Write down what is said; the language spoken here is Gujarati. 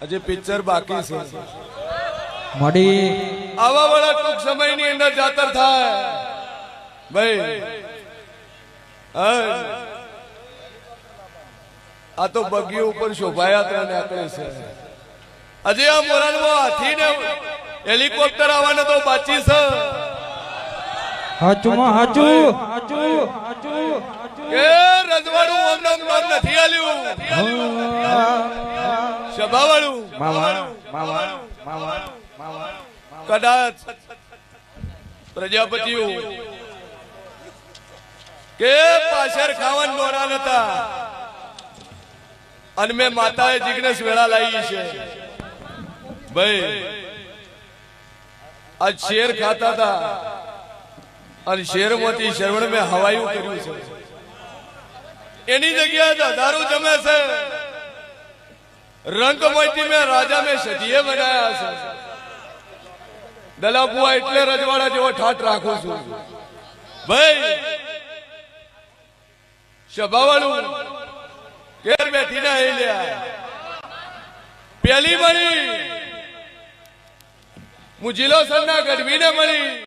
હજી પિક્ચર બાકી છે મોડી આવા વાળા ટૂંક સમયની અંદર જાતર થાય ભાઈ આ તો બગી ઉપર શોભાયાત્રા નીકળે છે હજી આ મોરાલમાં હાથી ને હેલિકોપ્ટર આવવાને તો બાકી છે હાચુમાં હાચું હાચું હાચું કે રજવાડું ઓમનામ નામ નથી આલ્યું સભાવાળું કદાચ પ્રજાપતિઓ કે પાછળ ખાવાન દોરા નતા અને મેં માતાએ જિગ્નેશ વેળા લાવી છે ભાઈ આ શેર ખાતા હતા અને શેરમાંથી શ્રવણ મેં હવાયું કર્યું છે એની જગ્યાએ હજારો જમે છે રંગમયથી મેં રાજા મેં સદીએ બનાયા છે દલાબુઆ એટલે રજવાડા જેવો ઠાઠ રાખું છું ભાઈ સભાવાળું ઘેર બેઠી ના લ્યા પેલી મળી હું જિલ્લો સરના ગઢવીને મળી